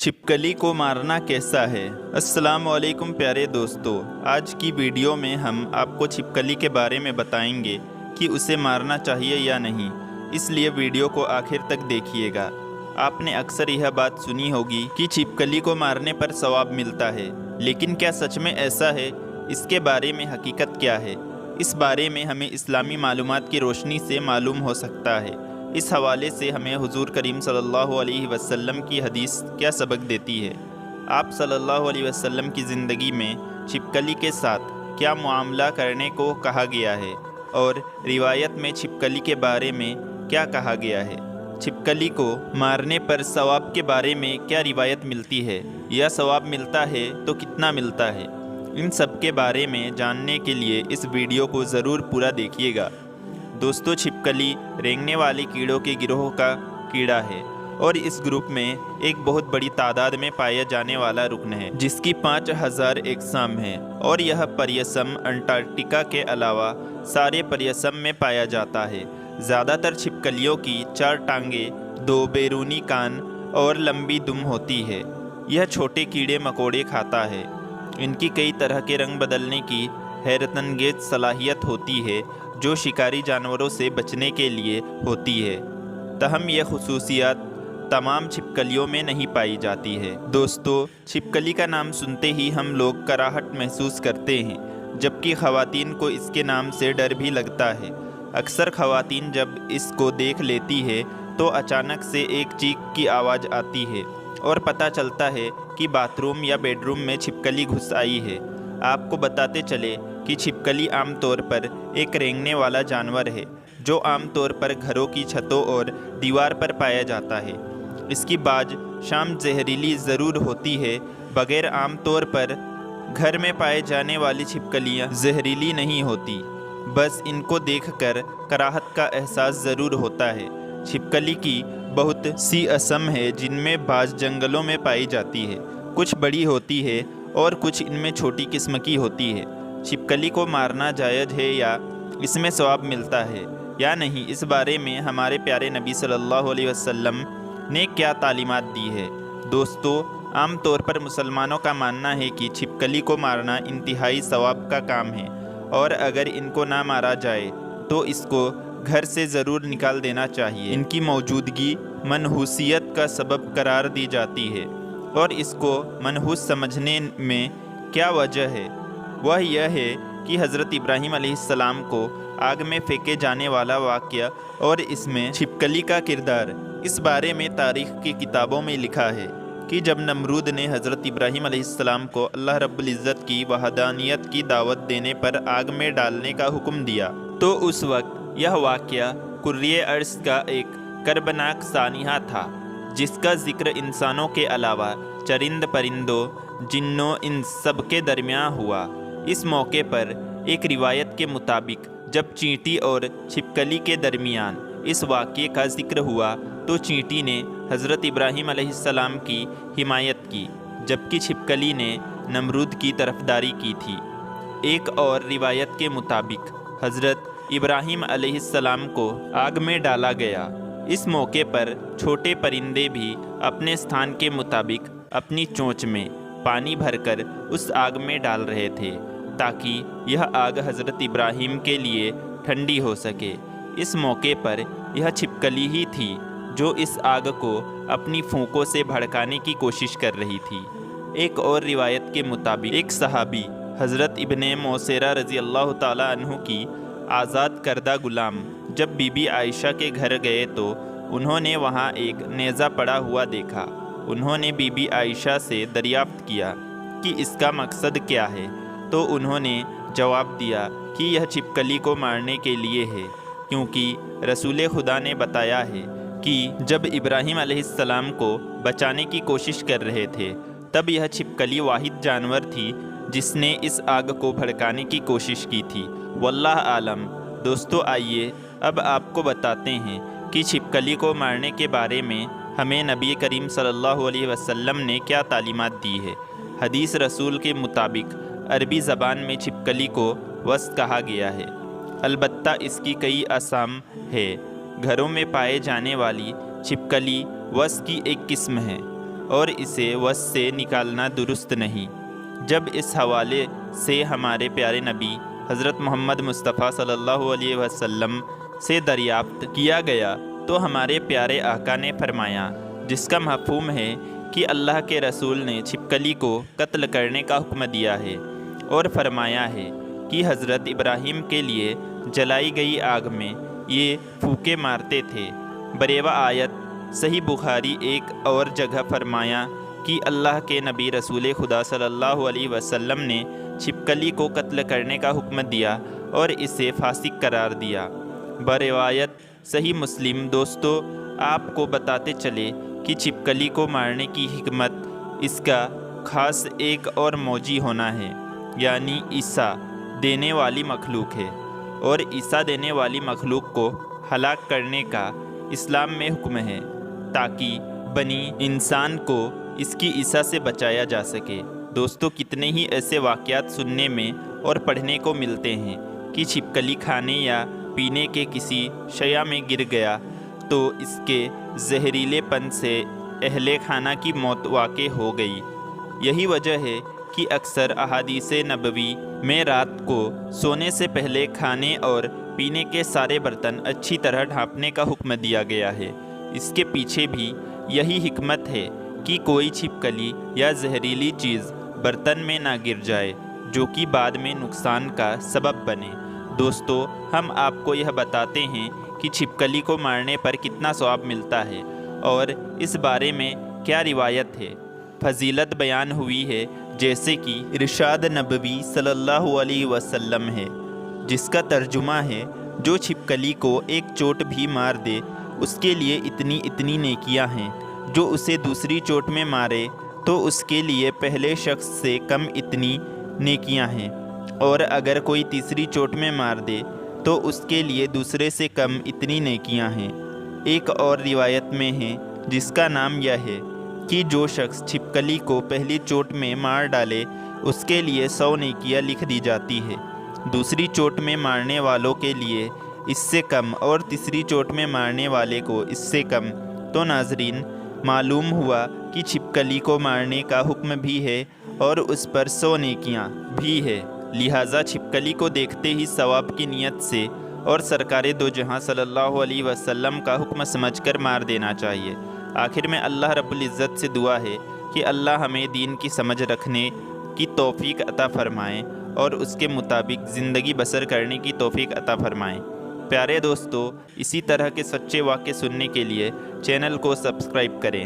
छिपकली को मारना कैसा है। अस्सलाम वालेकुम प्यारे दोस्तों, आज की वीडियो में हम आपको छिपकली के बारे में बताएंगे कि उसे मारना चाहिए या नहीं, इसलिए वीडियो को आखिर तक देखिएगा। आपने अक्सर यह बात सुनी होगी कि छिपकली को मारने पर सवाब मिलता है, लेकिन क्या सच में ऐसा है? इसके बारे में हकीकत क्या है? इस बारे में हमें इस्लामी मालूमात की रोशनी से मालूम हो सकता है। इस हवाले से हमें हुजूर करीम सल्लल्लाहु अलैहि वसल्लम की हदीस क्या सबक देती है। आप सल्लल्लाहु अलैहि वसल्लम की ज़िंदगी में छिपकली के साथ क्या मुआमला करने को कहा गया है और रिवायत में छिपकली के बारे में क्या कहा गया है। छिपकली को मारने पर सवाब के बारे में क्या रिवायत मिलती है, या सवाब मिलता है तो कितना मिलता है। इन सब के बारे में जानने के लिए इस वीडियो को ज़रूर पूरा देखिएगा। दोस्तों, छिपकली रेंगने वाले कीड़ों के गिरोह का कीड़ा है और इस ग्रुप में एक बहुत बड़ी तादाद में पाया जाने वाला रुकन है, जिसकी 5000 अक़साम हैं और यह परियसम अंटार्कटिका के अलावा सारे परियसम में पाया जाता है। ज़्यादातर छिपकलियों की 4 टांगें, 2 बैरूनी कान और लंबी दुम होती है। यह छोटे कीड़े मकोड़े खाता है। इनकी कई तरह के रंग बदलने की हैरतअंगेज सलाहियत होती है, जो शिकारी जानवरों से बचने के लिए होती है। तहम यह खुसूसियात तमाम छिपकलियों में नहीं पाई जाती है। दोस्तों, छिपकली का नाम सुनते ही हम लोग कराहट महसूस करते हैं, जबकि ख़वातीन को इसके नाम से डर भी लगता है। अक्सर ख़वातीन जब इसको देख लेती है तो अचानक से एक चीख की आवाज़ आती है और पता चलता है कि बाथरूम या बेडरूम में छिपकली घुस आई है। आपको बताते चले कि छिपकली आमतौर पर एक रेंगने वाला जानवर है, जो आमतौर पर घरों की छतों और दीवार पर पाया जाता है। इसकी बाज शाम जहरीली ज़रूर होती है, बगैर आमतौर पर घर में पाए जाने वाली छिपकलियाँ जहरीली नहीं होती, बस इनको देखकर कराहत का एहसास ज़रूर होता है। छिपकली की बहुत सी असम है जिनमें बाज जंगलों में पाई जाती है। कुछ बड़ी होती है और कुछ इनमें छोटी किस्म की होती है। छिपकली को मारना जायज़ है या इसमें सवाब मिलता है या नहीं, इस बारे में हमारे प्यारे नबी सल्लल्लाहु अलैहि वसल्लम ने क्या तालीमात दी है। दोस्तों, आम तौर पर मुसलमानों का मानना है कि छिपकली को मारना इंतहाई सवाब का काम है और अगर इनको ना मारा जाए तो इसको घर से ज़रूर निकाल देना चाहिए। इनकी मौजूदगी मनहूसियत का सबब करार दी जाती है और इसको मनहूस समझने में क्या वजह है? वह यह है कि हज़रत इब्राहीम अलैहिस्सलाम को आग में फेंके जाने वाला वाक़या और इसमें छिपकली का किरदार। इस बारे में तारीख़ की किताबों में लिखा है कि जब नमरूद ने हज़रत इब्राहीम अलैहिस्सलाम को अल्लाह रब्बुल इज़्ज़त की वहदानियत की दावत देने पर आग में डालने का हुक्म दिया, तो उस वक्त यह वाक़या कुर्रिए अर्श का एक कर्बनाक सानिहा था, जिसका ज़िक्र इंसानों के अलावा चरिंद परिंदों, जिन्नों, इन सब के दरमियान हुआ। इस मौके पर एक रिवायत के मुताबिक जब चींटी और छिपकली के दरमियान इस वाक़ये का ज़िक्र हुआ तो चींटी ने हज़रत इब्राहीम अलैहिस्सलाम की हिमायत की, जबकि छिपकली ने नमरूद की तरफदारी की थी। एक और रिवायत के मुताबिक हज़रत इब्राहीम अलैहिस्सलाम को आग में डाला गया। इस मौके पर छोटे परिंदे भी अपने स्थान के मुताबिक अपनी चोंच में पानी भरकर उस आग में डाल रहे थे, ताकि यह आग हज़रत इब्राहीम के लिए ठंडी हो सके। इस मौके पर यह छिपकली ही थी जो इस आग को अपनी फूंकों से भड़काने की कोशिश कर रही थी। एक और रिवायत के मुताबिक एक सहाबी हज़रत इब्ने मौसेरा रज़ी अल्लाह ताला अन्हु की आज़ाद करदा गुलाम जब बीबी आयशा के घर गए तो उन्होंने वहाँ एक नेज़ा पड़ा हुआ देखा। उन्होंने बीबी आयशा से दरियाफ्त किया कि इसका मकसद क्या है, तो उन्होंने जवाब दिया कि यह छिपकली को मारने के लिए है, क्योंकि रसूल खुदा ने बताया है कि जब इब्राहीम अलैहिस्सलाम को बचाने की कोशिश कर रहे थे, तब यह छिपकली वाहिद जानवर थी जिसने इस आग को भड़काने की कोशिश की थी। वल्लाह आलम। दोस्तों, आइए अब आपको बताते हैं कि छिपकली को मारने के बारे में हमें नबी करीम सल्लल्लाहु अलैहि वसल्लम ने क्या तालीमात दी है। हदीस रसूल के मुताबिक अरबी ज़बान में छिपकली को वस्त कहा गया है, अलबत्ता इसकी कई असाम है। घरों में पाए जाने वाली छिपकली वस्त की एक किस्म है। اور اسے وس سے نکالنا درست نہیں۔ جب اس حوالے سے ہمارے پیارے نبی حضرت محمد مصطفیٰ صلی اللہ علیہ وسلم سے دریافت کیا گیا تو ہمارے پیارے آقا نے فرمایا، جس کا مفہوم ہے کہ اللہ کے رسول نے چھپکلی کو قتل کرنے کا حکم دیا ہے، اور فرمایا ہے کہ حضرت ابراہیم کے لیے جلائی گئی آگ میں یہ پھونکے مارتے تھے۔ بریوہ آیت صحیح بخاری ایک اور جگہ فرمایا کہ اللہ کے نبی رسول خدا صلی اللہ علیہ وسلم نے چھپکلی کو قتل کرنے کا حکم دیا اور اسے فاسق قرار دیا۔ بروایت صحیح مسلم۔ دوستو، آپ کو بتاتے چلے کہ چھپکلی کو مارنے کی حکمت اس کا خاص ایک اور موجی ہونا ہے، یعنی عیسیٰ دینے والی مخلوق ہے، اور عیسیٰ دینے والی مخلوق کو ہلاک کرنے کا اسلام میں حکم ہے تاکہ بنی انسان کو اس کی عیسیٰ سے بچایا جا سکے۔ دوستو، کتنے ہی ایسے واقعات سننے میں اور پڑھنے کو ملتے ہیں کہ چھپکلی کھانے یا پینے کے کسی شیا میں گر گیا تو اس کے زہریلے پن سے اہل خانہ کی موت واقع ہو گئی۔ یہی وجہ ہے کہ اکثر احادیث نبوی میں رات کو سونے سے پہلے کھانے اور پینے کے سارے برتن اچھی طرح ڈھانپنے کا حکم دیا گیا ہے۔ اس کے پیچھے بھی یہی حکمت ہے کہ کوئی چھپکلی یا زہریلی چیز برتن میں نہ گر جائے جو کہ بعد میں نقصان کا سبب بنے۔ دوستو، ہم آپ کو یہ بتاتے ہیں کہ چھپکلی کو مارنے پر کتنا ثواب ملتا ہے اور اس بارے میں کیا روایت ہے، فضیلت بیان ہوئی ہے، جیسے کہ ارشاد نبوی صلی اللہ علیہ وسلم ہے، جس کا ترجمہ ہے، جو چھپکلی کو ایک چوٹ بھی مار دے اس کے لیے اتنی نیکیاں ہیں، جو اسے دوسری چوٹ میں مارے تو اس کے لیے پہلے شخص سے کم اتنی نیکیاں ہیں، اور اگر کوئی تیسری چوٹ میں مار دے تو اس کے لیے دوسرے سے کم اتنی نیکیاں ہیں۔ ایک اور روایت میں ہے جس کا نام یہ ہے کہ جو شخص چھپکلی کو پہلی چوٹ میں مار ڈالے اس کے لیے 100 نیکیاں لکھ دی جاتی ہے، دوسری چوٹ میں مارنے والوں کے لیے اس سے کم، اور تیسری چوٹ میں مارنے والے کو اس سے کم۔ تو ناظرین، معلوم ہوا کہ چھپکلی کو مارنے کا حکم بھی ہے اور اس پر 100 نیکیاں بھی ہے، لہٰذا چھپکلی کو دیکھتے ہی ثواب کی نیت سے اور سرکار دو جہاں صلی اللہ علیہ وسلم کا حکم سمجھ کر مار دینا چاہیے۔ آخر میں اللہ رب العزت سے دعا ہے کہ اللہ ہمیں دین کی سمجھ رکھنے کی توفیق عطا فرمائیں اور اس کے مطابق زندگی بسر کرنے کی توفیق عطا فرمائیں۔ پیارے دوستو، اسی طرح کے سچے واقعے سننے کے لیے چینل کو سبسکرائب کریں۔